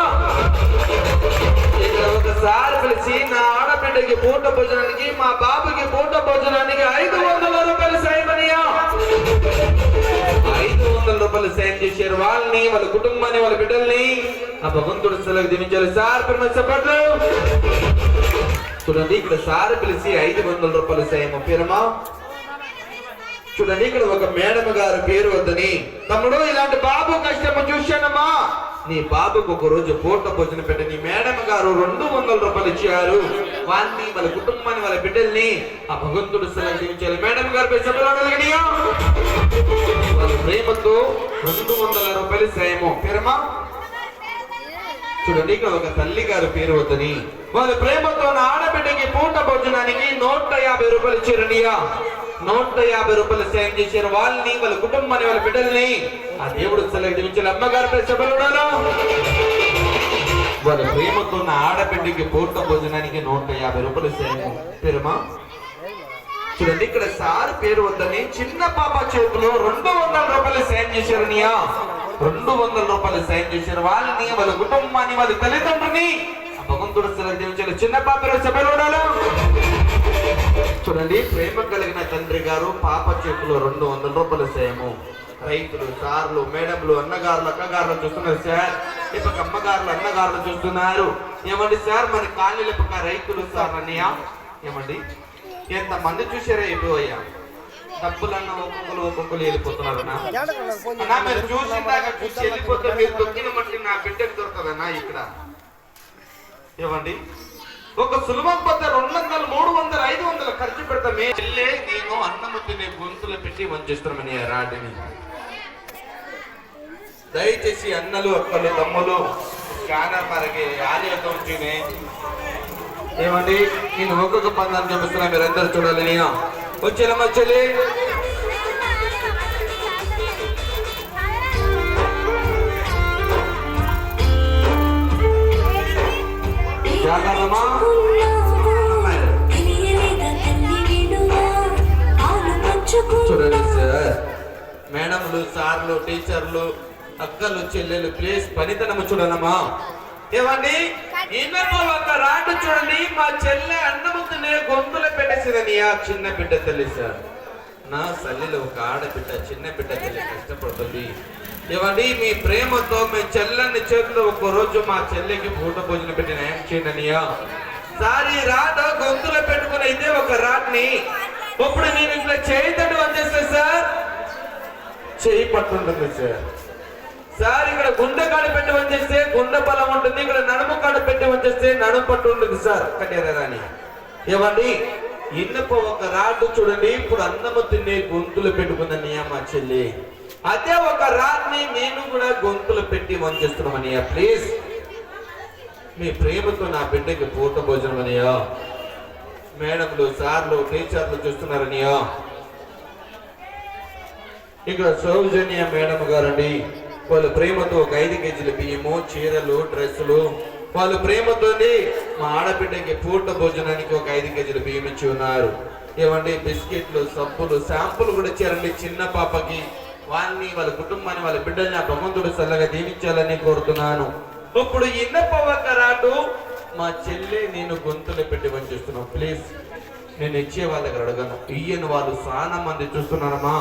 ఇక్కడ ఒకసారి పిలిచి నా ఆడబిడ్డకి పూట భోజనానికి మా బాబుకి పూట భోజనానికి 500 రూపాయలు సాయమనియా. 500 రూపాయలు సాయం చేశారు. వాళ్ళని వాళ్ళ కుటుంబాన్ని వాళ్ళ బిడ్డల్ని ఆ భగవంతుడు సెలవు దీవించాలి సార్ చెప్పట్లు. చూడండి ఇక్కడ సార్ పిలిచి 500 రూపాయలు సాయము పేరమ్మా. చూడండి ఇక్కడ ఒక మేడమ్ గారు పేరు వద్దని తమ్ముడు ఇలాంటి బాబు కష్టము చూశానమ్మా. నీ బాబుకు ఒక రోజు పూట భోజనం పెట్టి నీ మేడమ్ గారు 200 రూపాయలు ఇచ్చారు. వారిని వాళ్ళ కుటుంబాన్ని వాళ్ళ బిడ్డల్ని ఆ భగవంతుడు సెలవించాలి. మేడమ్ గారు వాళ్ళ ప్రేమతో 200 రూపాయలు సాయము పేరమ్మా. చూడండి ఇక్కడ ఒక తల్లి గారు పేరు వద్దని వాళ్ళ ప్రేమతో ఆడబిడ్డకి పూట భోజనానికి 150 రూపాయలు ఇచ్చారనియా. 150 రూపాయలు సాయం చేశారు. వాళ్ళని వాళ్ళ కుటుంబాన్ని వాళ్ళ బిడ్డల్ని ఆ దేవుడు సెలవించాలి. అమ్మగారు వాళ్ళ ప్రేమతో ఆడబిడ్డకి పూట భోజనానికి 150 రూపాయలు సాయం పేరమ్మా. చూడండి ఇక్కడ సార్ పేరు వద్దని చిన్న పాప చేతిలో 200 రూపాయలు సాయం చేశారనియా. 200 రూపాయలు సాయం చేశారు. వాళ్ళని వాళ్ళ కుటుంబాన్ని వాళ్ళ తల్లిదండ్రుని భగవంతుడు సెలవించాలి. చిన్న పాప చెప్పలు. చూడండి ప్రేమ కలిగిన తండ్రి గారు పాప చేతిలో 200 రూపాయలు సాయము. రైతులు సార్లు మేడంలు అన్నగారులు అక్కగారులు చూస్తున్నారు సార్. ఇప్పటికి అమ్మగారులు అన్నగారులు చూస్తున్నారు. ఏమండి సార్ మన కాలనీల పక్క రైతులు సార్ అన్నయ్య ఏమండి ఎంత మంది చూసారా అయిపోయా. డబ్బులన్న ఒక్కొక్కరు వెళ్ళిపోతున్నారు. మీరు చూసిందాక చూసి వెళ్ళిపోతే మీరు దొక్కిన మట్టి నా బిడ్డకు దొరకదన్నా ఇక్కడ. ఏమండి ఒక సులభం పోతే 200 300 500 ఖర్చు పెడతామే. నేను అన్నము తినే గొంతులు పెట్టి వంచేస్తున్నామని రాడిని. దయచేసి అన్నలు అక్కలు తమ్ములు స్కానర్ మరగే ఆలయతం తినే ఏమండి నేను ఒక్కొక్క పందాన్ని చూపిస్తున్నా. మీరందరూ చూడాలి. నేను వచ్చేలమ్మ చెల్లి చూడండి సార్ మేడంలు సార్లు టీచర్లు అక్కలు చెల్లెలు ప్లీజ్ పనితనము చూడనమ్మా. ఏమండి ఒక రాటు చూడండి మా చెల్లె అన్నముతునే గొంతులు పెట్టేసేదని ఆ చిన్న బిడ్డ తల్లి సార్. నా తల్లిలో ఒక ఆడబిడ్డ చిన్న బిడ్డ తల్లి కష్టపడుతుంది. ఏమండి మీ ప్రేమతో మీ చెల్లెని చేతిలో ఒక రోజు మా చెల్లెకి పూట భోజనం పెట్టి న్యాయం చేయండియా. సార్ ఈ రాట గొంతులో పెట్టుకుని అయితే ఒక రాట్ని ఇప్పుడు నేను ఇట్లా చేయతట్టు వచ్చేస్తే సార్ చేయి పట్టుంటుంది సార్. సార్ ఇక్కడ గుండె కాడ పెట్టి వచ్చేస్తే గుండె బలం ఉంటుంది. ఇక్కడ నడుము కాడ పెట్టి వచ్చేస్తే నడుము పట్టు ఉంటుంది సార్. కట్టేరాని ఏమండి ఇన్నప ఒక రాటు చూడండి ఇప్పుడు అన్నము తినే గొంతులు పెట్టుకుందని మా చెల్లి. అదే ఒక రాత్ని నేను కూడా గొంతులు పెట్టి వంచేస్తున్నామనియా. ప్లీజ్ మీ ప్రేమతో నా బిడ్డకి పూట భోజనం అనియా. మేడంలు సార్లు టీచర్లు చూస్తున్నారనియా. ఇక్కడ సౌజన్య మేడం గారండి వాళ్ళ ప్రేమతో ఒక 5 కేజీల బియ్యము చీరలు డ్రెస్సులు వాళ్ళ ప్రేమతోని మా ఆడబిడ్డకి పూట భోజనానికి ఒక 5 కేజీల బియ్యం ఇచ్చి ఉన్నారు. ఏమండి బిస్కెట్లు సబ్బులు షాంపులు కూడా ఇచ్చారండి చిన్న పాపకి. వాళ్ళని వాళ్ళ కుటుంబాన్ని వాళ్ళ బిడ్డల్ని ఆ భగవంతుడు చల్లగా దీవించాలని కోరుతున్నాను. ఇప్పుడు ఇన్నపవక రాటు మా చెల్లి నేను గొంతులు పెట్టి వంచేస్తున్నాను. ప్లీజ్ నేను ఇచ్చే వాళ్ళ దగ్గర అడగను. ఇయ్యను వాళ్ళు చాలా మంది చూస్తున్నానమ్మా.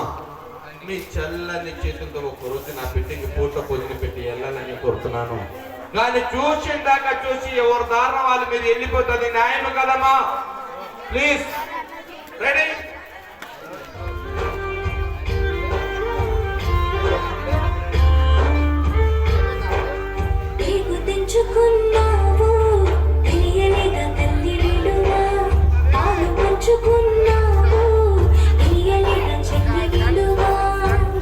మీ చల్లని చేతులతో ఒక రోజు నా బిడ్డకి పూట భోజనం పెట్టి వెళ్ళాలని కోరుతున్నాను. కానీ చూసిందాకా చూసి ఎవరు దారుణ వాళ్ళు మీరు వెళ్ళిపోతుంది న్యాయం కదమ్మా. ప్లీజ్ రెడీ తెంచుకున్నావు తెలియలేక తల్లి విలువ పాలు పంచుకున్నావు తెలియలేక చెల్లి విలువ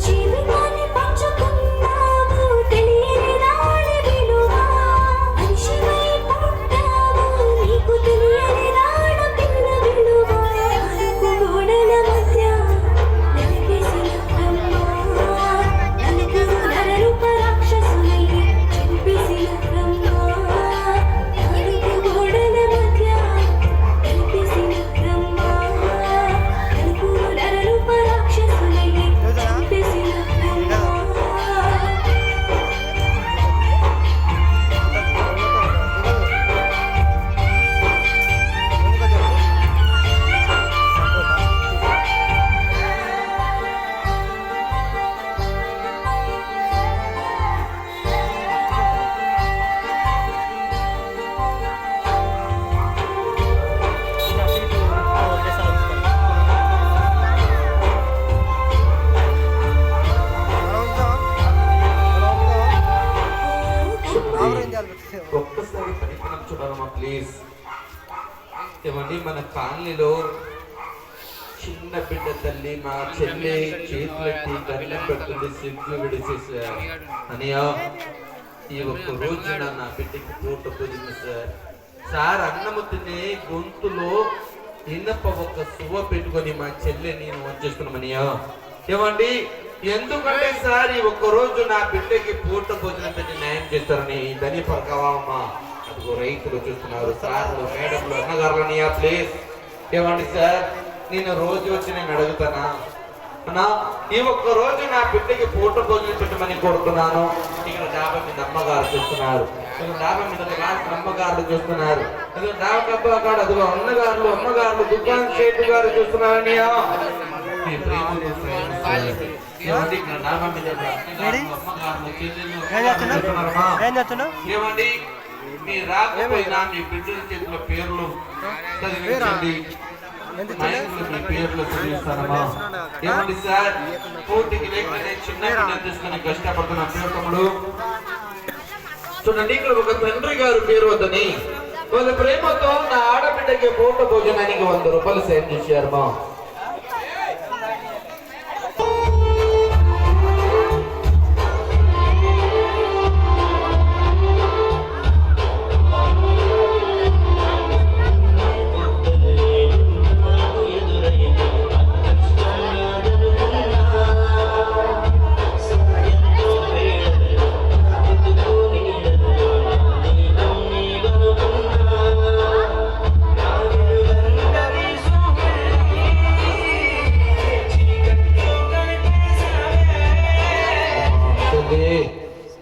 జీవితాన్ని పంచుకున్నావు తెలియని విలువ మనిషివై పుట్టావు నీకు తెలియని పిల్ల విలువ గోడల మధ్య నలిపేసిన బ్రహ్మ నలుగురు నరరూప రాక్షసులై చూపేసిన బ్రహ్మ పరితనం చూడాలమ్మా ప్లీజ్. ఏమండి మన కాలనీలో చిన్న బిడ్డ తల్లి మా చెల్లి చేతులెత్తి దండం పెడుతుంది, సిగ్గు విడిచేసారు అనియా. ఈ ఒక్క రోజున నా బిడ్డకి పూట పొందింది సార్. అన్నము తినే గొంతులో ఇనప ఒక సువ్వ పెట్టుకొని మా చెల్లి నేను వచ్చేస్తున్నామనియా. ఏమండి ఎందుకంటే సార్ ఈ ఒక్క రోజు నా బిడ్డకి పూట భోజనం పెట్టి న్యాయం చేస్తారని ధని పరకవామ్మా. అదిగో రైతులు చూస్తున్నారు, సార్లు మేడంలు అన్నగారులనియా ప్లీజ్. ఏమండి సార్ నేను రోజు వచ్చి నేను అడుగుతానా అన్నా, ఈ ఒక్క రోజు నా బిడ్డకి పూట భోజనం పెట్టమని కోరుతున్నాను. ఇక్కడ డాబా మీద అమ్మగారు చూస్తున్నారు, ఇక్కడ డాబా మీద అమ్మగారులు చూస్తున్నారు, ఇక్కడ డాబా డబ్బా కాడు అదిగో అన్నగారులు అమ్మగారులు దుకాణం సేటు గారు చూస్తున్నారనియా. మీ ప్రేమలు ఏమండి ఇక్కడ డాబా మీద ఏమండి మీ రాకపోయినా మీ బిడ్డల చేతుల పేర్లు చదివించండి, మీ పేర్లు చదివిస్తానమ్మా. ఏమండి సార్ పూర్తికి లేకపోతే చిన్న బిడ్డ తీసుకుని కష్టపడుతున్న పేరుతమ్ముడు చూడండి. ఇక్కడ ఒక తండ్రి గారు పేరు వద్దని వాళ్ళ ప్రేమతో నా ఆడబిడ్డకి పూట భోజనానికి 100 రూపాయలు సాయం చేశారు మా.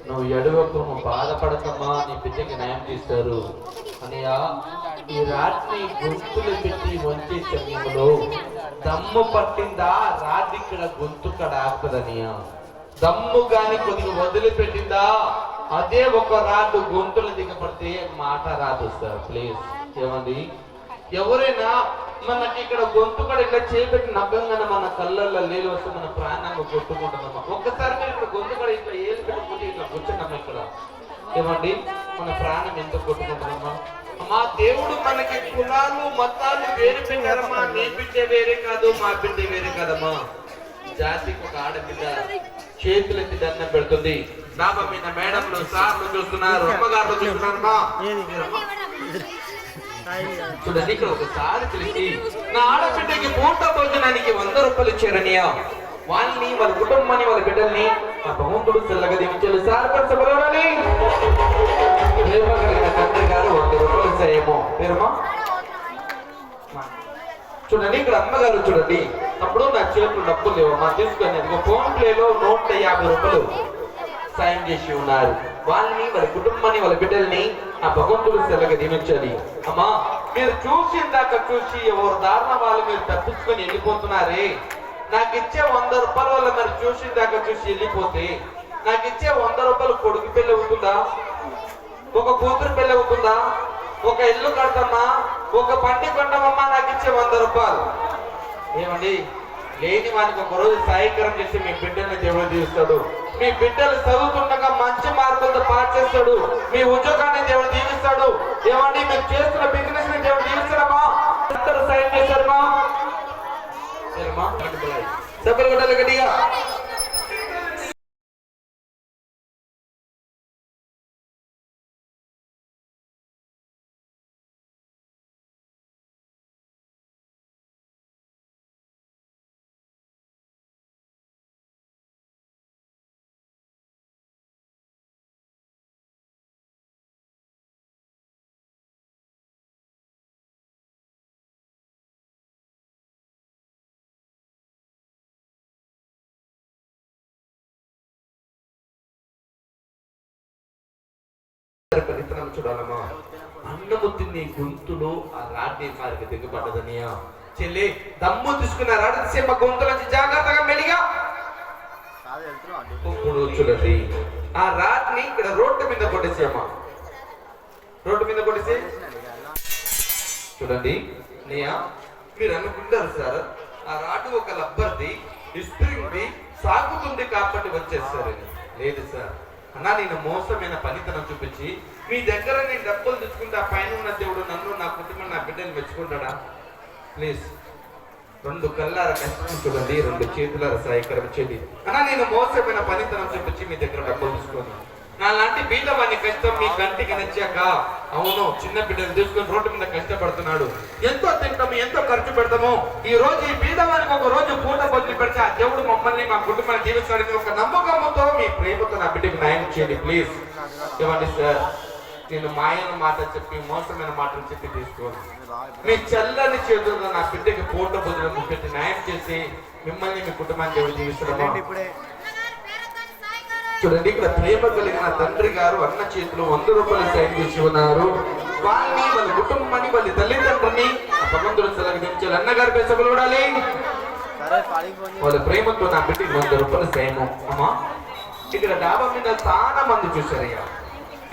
నువ్వు ఎడవకు, బాధపడకమ్మా, నీ బిడ్డకి న్యాయం చేస్తారు అనియా. ఈ రాత్రి గొంతులు పెట్టి వంచే సమయంలో దమ్ము పట్టిందా రాత్రి ఇక్కడ గొంతు కడ ఆపుదనియా. దమ్ము గాని కొద్దిగా వదిలిపెట్టిందా అదే ఒక రాదు గొంతులు దిగపడితే మాట రాదు సార్ ప్లీజ్. ఏమండి ఎవరైనా మనకి ఇక్కడ గొంతు కూడా ఇట్లా చేపెట్టి నగ్గంగానే మన కళ్ళల్లో నీళ్ళు వస్తే మన ప్రాణంగా కొట్టుకుంటున్నామా. ఒక్కసారి మీరు ఇక్కడ గొంతు కూడా ఇట్లా ఏళ్ళు పెట్టుకుంటే ఇట్లా కూర్చున్నామా ఇక్కడ. ఏమండి మన ప్రాణం ఎంత కొట్టుకుంటున్నామా. మా దేవుడు మనకి కులాలు మతాలు వేరు పెట్టారమ్మా. నీ బిడ్డ వేరే కాదు, మా బిడ్డ వేరే కాదమ్మా. జాతికి ఒక ఆడబిడ్డ చేతులెత్తి దండం పెడుతుంది. డాబా మీద మేడంలు సార్లు చూస్తున్నారు, అమ్మగారులు చూస్తున్నారమ్మా. చూడండి ఇక్కడ ఒకసారి తెలిసి నా ఆడబిడ్డకి పూట భోజనానికి 100 రూపాయలు ఇచ్చారనియా. వాళ్ళని వాళ్ళ కుటుంబాన్ని వాళ్ళ బిడ్డల్ని ఆ భగవంతుడు చల్లగా దీవించాలి. సార్ పరచబడాలని ప్రేమ కలిగిన తండ్రి గారు 100 రూపాయలు సాయమో పేరుమా. చూడండి ఇక్కడ అమ్మగారు చూడండి, అప్పుడు నా చేతులు డబ్బులు లేవమ్మా తీసుకొని ఫోన్ ప్లేలో 150 రూపాయలు సాయం చేసి ఉన్నారు. వాళ్ళని వాళ్ళ కుటుంబాన్ని వాళ్ళ బిడ్డల్ని ఆ భగవంతుడు సెలగా దీవించాలి. అమ్మా మీరు చూసిందాక చూసి ఎవరు దారుణ వాళ్ళు మీరు తప్పించుకొని వెళ్ళిపోతున్నారే. నాకు ఇచ్చే 100 రూపాయల వల్ల మరి చూసిందాక చూసి వెళ్ళిపోతే నాకు ఇచ్చే 100 రూపాయలు కొడుకు పెళ్ళి అవుతుందా, ఒక కూతురు పెళ్ళి అవుతుందా, ఒక ఇల్లు కడతామా, ఒక పండి కొంటామమ్మా నాకు ఇచ్చే 100 రూపాయలు. ఏమండి లేని వానికి ఒక రోజు సాయంకాలం చేసి మీ బిడ్డల్ని దేవుడు దీవిస్తాడు. మీ బిడ్డలు చదువుతుండగా మంచి మార్కులతో పాస్ చేస్తాడు. మీ ఉద్యోగాన్ని దేవుడు దీవిస్తాడు. ఏమండి మీరు చేస్తున్న బిజినెస్ ని దేవుడు దీవిస్తాడమ్మా. అందరూ సాయం చేశారమ్మా. సభలు కొట్టాలి గట్టిగా. చూడాలమ్మా. అన్నము తిని గొంతులో ఆ రాటి మారికి దిగబడ్డదనియా. చెల్లి దమ్ము తీసుకున్న రాడసీమ గొంతు నుంచి జాగ్రత్తగా మెలిగా. ఇప్పుడు చూడండి ఆ రాత్ని ఇక్కడ రోడ్డు మీద కొట్టేసామా. రోడ్డు మీద కొట్టేసి చూడండి నియా మీరు అనుకుంటారు సార్ ఆ రాటు ఒక లబ్బర్ది ఇస్త్రీది సాగుతుంది కాబట్టి వచ్చేస్తారు. లేదు సార్ అన్నా నేను మోసమైన పనితనం చూపించి మీ దగ్గర నేను డబ్బులు తెచ్చుకుంటే ఆ పైన ఉన్న దేవుడు నన్ను, నా కుటుంబం, నా బిడ్డను మెచ్చుకుంటాడా? ప్లీజ్, 2 కళ్ళార కష్టం చూడండి, 2 చేతులార సాయకరం చేయండి. అన్నా నేను మోసమైన పనితనం చూపించి మీ దగ్గర డబ్బులు తీసుకున్నాను. నా లాంటి బీదవాని కష్టం మీ కంటికి నచ్చాక, అవును చిన్న బిడ్డలు తీసుకుని రోడ్డు మీద కష్టపడుతున్నాడు, ఎంతో తింటాము, ఎంతో ఖర్చు పెడతాము, ఈ రోజు ఈ బీదవానికి ఒక రోజు పూట బదులు పెడితే ఆ దేవుడు మమ్మల్ని, మా కుటుంబాన్ని జీవిస్తాడని ఒక నమ్మకంతో మీ ప్రేమతో నా బిడ్డకి న్యాయం చేయండి. ప్లీజ్ ఇవ్వండి సార్. నేను మాయన మాట చెప్పి, మోసమైన మాటలు చెప్పి తీసుకోను. మీ చల్లని చేతుల్లో నా బిడ్డకి పూట బదులు పెట్టి న్యాయం చేసి మిమ్మల్ని, మీ కుటుంబాన్ని దేవుడు జీవిస్తాడమ్మా. చూడండి, ఇక్కడ ప్రేమ కలిగిన తండ్రి గారు అన్న చేతులు 100 రూపాయలు సైన్ చేసి ఉన్నారు. వాళ్ళని, వాళ్ళ కుటుంబాన్ని, వాళ్ళ తల్లిదండ్రుని భగవంతుడు సెలవించాలి. అన్నగారి పేరు చూడాలి. వాళ్ళ ప్రేమతో నా బిడ్డకి 100 రూపాయలు సైన్. అమ్మా, ఇక్కడ డాబా మీద చాలా మంది చూశారయ్యా.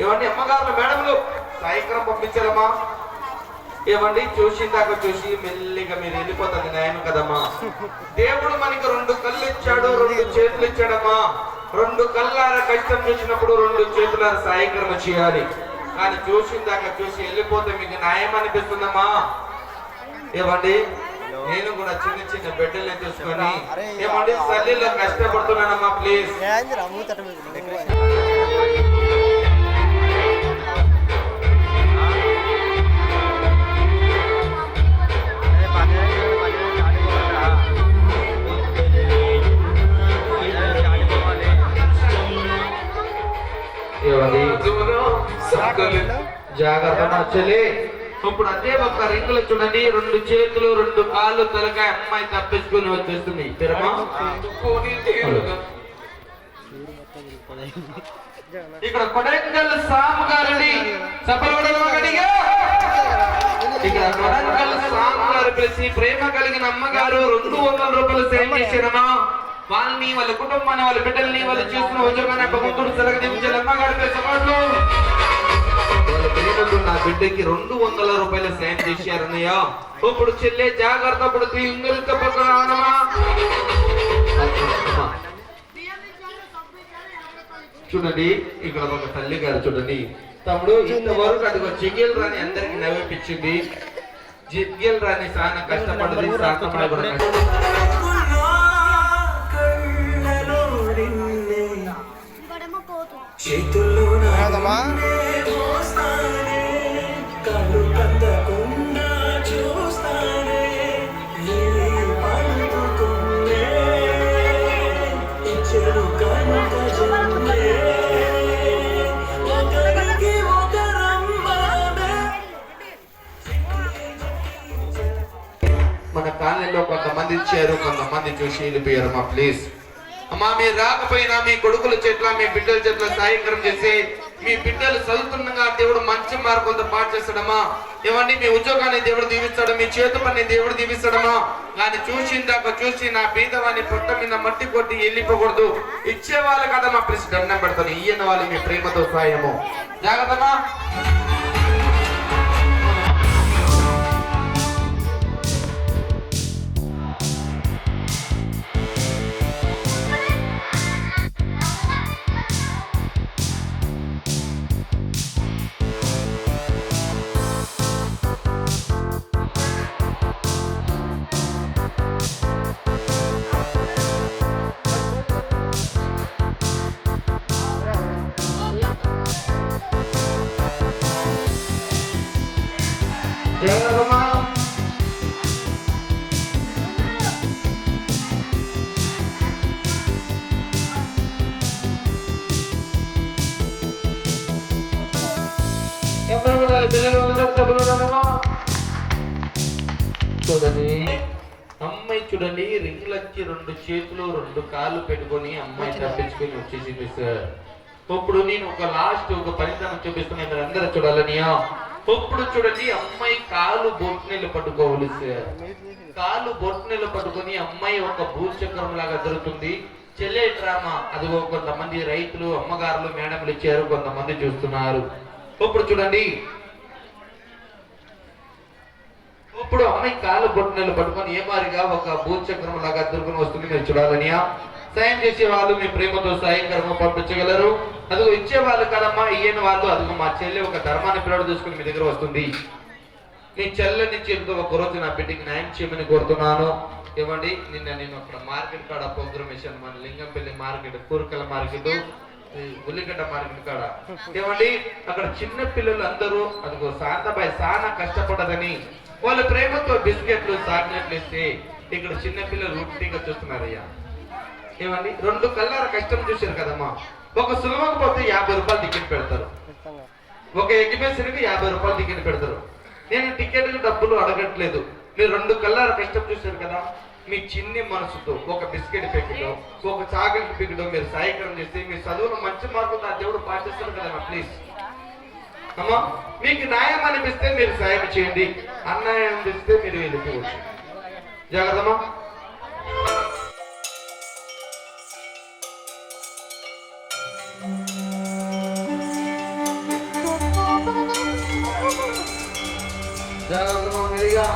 ఏమండి అమ్మగారు, మేడంలు సాయంత్రం పంపించారమ్మా. ఏమండి చూసిందాక చూసి మెల్లిగా మీరు వెళ్ళిపోతుంది న్యాయం కదమ్మా. దేవుడు మనకి 2 కళ్ళు ఇచ్చాడు, 2 చేతులు ఇచ్చాడమ్మా. 2 కళ్ళార కష్టం చూసినప్పుడు 2 చేతులార సాయకరణ చేయాలి. కానీ చూసిందాక చూసి వెళ్ళిపోతే మీకు న్యాయం అనిపిస్తుందమ్మా. ఏమండి నేను కూడా చిన్న చిన్న బిడ్డల్ని చూసుకొని ఏమండి తల్లిలో కష్టపడుతున్నానమ్మా. ప్లీజ్ జాగ్రత్త నచ్చలే. ఇప్పుడు అదే ఒక రింగులు చూడండి, 2 చేతులు, 2 కాళ్ళు, తలకాయ అమ్మాయి తప్పించుకొని వచ్చేస్తుంది. ఇక్కడ కొడంగల్ సాము గారిని ఇక్కడ కొడంగల్ సాము గారు పిలిచి ప్రేమ కలిగిన అమ్మగారు 200 రూపాయలు సేవ్ చేశారమ్మా. వాళ్ళని, వాళ్ళ కుటుంబాన్ని, వాళ్ళ బిడ్డల్ని, వాళ్ళు చేస్తున్న ఉద్యోగాన్ని భగవంతుడు సెలవించాలి. అమ్మగారి సమాజంలో వాళ్ళ ప్రేమతో నా బిడ్డకి 200 రూపాయలు సాయం చేశారన్నయ్య. ఇప్పుడు చెల్లె జాగ్రత్త పడుతూ ఇంగులతో పక్కనమా. చూడండి, ఇక్కడ ఒక తల్లి గారు చూడండి, తమ్ముడు ఇంతవరకు అది ఒక జిగ్గెల్ రాని అందరికి నవ్విపించింది. జిగ్గెల్ రాని చాలా కష్టపడింది. చేతుల్లో కళ్ళు కందకుండా చూస్తానే, పలుకునే చెడు కనుక జన్మే ఒకరికి ఒకరమ్మానే. మన కాలనీలో కొంతమంది ఇచ్చారు, కొంతమంది చూసి వెళ్ళిపోయారమ్మా. ప్లీజ్ అమ్మా, మీరు రాకపోయినా మీ కొడుకుల చేతిలో, మీ బిడ్డల చేతిలో సాయంత్రం చేసి మీ బిడ్డలు చదువుతుండగా దేవుడు మంచి మార్కులతో పాటు చేస్తాడమ్మా. ఏమండి మీ ఉద్యోగాన్ని దేవుడు దీవిస్తాడు, మీ చేతి పని దేవుడు దీవిస్తాడమ్మా. కానీ చూసిందాక చూసి నా బీదవాన్ని పొట్ట మీద మట్టి కొట్టి వెళ్ళిపోకూడదు. ఇచ్చేవాళ్ళు కదమ్మా, ప్లీజ్ దండం పెడతాను. ఇయ్యన వాళ్ళు మీ ప్రేమతో సాయము. జాగ్రత్తమ్మా. చూడండి అమ్మాయి, చూడండి రింగులచ్చి 2 చేతులు 2 కాళ్ళు పెట్టుకొని అమ్మాయి తప్పించుకొని వచ్చేసింది సార్. ఇప్పుడు నేను ఒక లాస్ట్ ఒక ఫలితాన్ని చూపిస్తున్నాను, మీరు అందరూ చూడాలనియా. ఇప్పుడు చూడండి అమ్మాయి కాలు బొట్నెలు పట్టుకోవాలి సార్. కాలు బొట్నెలు పట్టుకొని అమ్మాయి ఒక భూచక్రం లాగా జరుగుతుంది. చెల్లె డ్రామా అదిగో కొంతమంది రైతులు, అమ్మగారులు, మేడంలు ఇచ్చారు, కొంతమంది చూస్తున్నారు. ఇప్పుడు చూడండి, ఇప్పుడు అమ్మాయి కాలు బొట్నెలు పట్టుకొని ఏ మారిగా ఒక భూచక్రం లాగా దొరుకుని వస్తుంది, మీరు చూడాలనియా. సాయం చేసే వాళ్ళు మీ ప్రేమతో సాయంకరము పంపించగలరు. అదిగో ఇచ్చే వాళ్ళు కదమ్మా, ఇయ్యని వాళ్ళు అదిగో మా చెల్లి ఒక ధర్మాన్ని పిల్లడు చూసుకుని మీ దగ్గర వస్తుంది. నీ చెల్లని చేతితో ఒకరోజు నా బిడ్డకి న్యాయం చేయమని కోరుతున్నాను. ఏమండి, నేను అక్కడ మార్కెట్ కాడ ప్రోగ్రామ్ వేసాను, మన లింగంపల్లి మార్కెట్, కూరకల మార్కెట్, ఉల్లిగడ్డ మార్కెట్ కాడ. ఏమండి, అక్కడ చిన్న పిల్లలు అందరూ అదిగో శాంతబాయి చాలా కష్టపడదని వాళ్ళ ప్రేమతో బిస్కెట్లు చాక్లెట్లు ఇస్తే ఇక్కడ చిన్న పిల్లలు రొట్టిగా చూస్తున్నారయ్యా. ఏమండి, 2 కళ్ళార కష్టం చూశారు కదమ్మా. ఒక సులభంగా పోతే 50 రూపాయలు టికెట్ పెడతారు, ఒక ఎగ్జిబిషన్కి 50 రూపాయలు టికెట్ పెడతారు. నేను టికెట్ డబ్బులు అడగట్లేదు, మీరు 2 కళ్ళార కష్టం చూశారు కదా, మీ చిన్ని మనసుతో ఒక బిస్కెట్ ప్యాకెట్, ఒక చాక్లెట్ ప్యాకెట్ మీరు సాయకరం చేస్తే మీ చదువులో మంచి మార్కులు ఆ దేవుడు పాటిస్తారు కదమ్మా. ప్లీజ్ అమ్మా, మీకు న్యాయం అనిపిస్తే మీరు సాయం చేయండి, అన్యాయం అనిపిస్తే మీరు వెళ్ళిపోవచ్చు. జాగ్రత్తమ్మా. జాగ్రత్తమ్మా మీరుగా.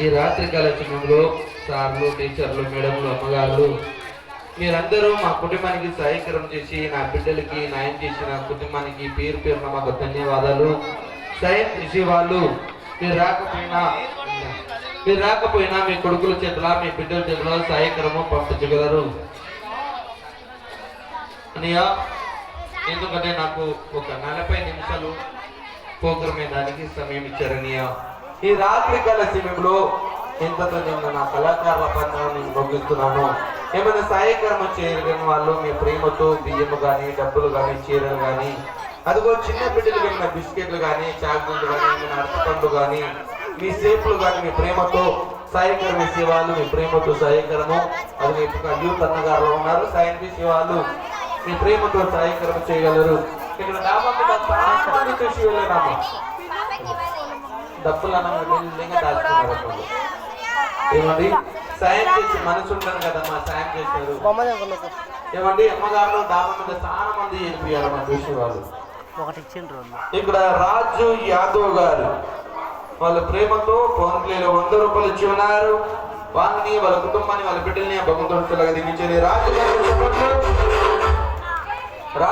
ఈ రాత్రి కాల సమయంలో సార్లు, టీచర్లు, మేడంలు, అమ్మగారు మీరందరూ మా కుటుంబానికి సహాయకరం చేసి నా బిడ్డలకి న్యాయం చేసిన కుటుంబానికి పేరు పేరున మాకు ధన్యవాదాలు. సాయం చేసే వాళ్ళు మీరు రాకపోయినా మీ కొడుకుల చేతుల మీ బిడ్డల చేతుల సహాయకరము పంపించగలరు అనియ. ఎందుకంటే నాకు ఒక 40 నిమిషాలు ప్రోగ్రామ్ దానికి సమయం ఇచ్చారనియ. ఈ రాత్రి కాల సమయంలో ఎంతతో నేను నా కళాకారుల పనులను నేను ముగిస్తున్నాను. ఏమైనా సహాయకరం చేయగలిగిన వాళ్ళు మీ ప్రేమతో బియ్యము కానీ, డబ్బులు కానీ, చీరలు కానీ, అదిగో చిన్న బిడ్డలు కలిగిన బిస్కెట్లు కానీ, చాక్లెట్లు కానీ, ఏమైనా అరటిపండ్లు కానీ, మీ సేపులు కానీ మీ ప్రేమతో సహాయకరం వేసే వాళ్ళు మీ ప్రేమతో సహాయకరము. అది యూత్ అన్నగారులో ఉన్నారు, సాయం చేసే వాళ్ళు మీ ప్రేమతో సహాయకరం చేయగలరు. ఇక్కడ చూసి వెళ్ళినాము డబ్బులు అన్నగా దాచుకున్నారు. ఏమండి, సాయం చేసి మనసు ఉంటాను కదమ్మా, సాయం చేశారు. ఏమండి, అమ్మగారు డాబా మీద చాలా మంది వెళ్ళిపోయారు మన చూసే వాళ్ళు. ఇక్కడ రాజు యాదవ్ గారు వాళ్ళ ప్రేమతో ఫోన్ ప్లేలో 100 రూపాయలు ఇచ్చి ఉన్నారు. వాళ్ళని, వాళ్ళ కుటుంబాన్ని, వాళ్ళ బిడ్డల్ని భగవంతుడు దిగించారు. రాజు గారు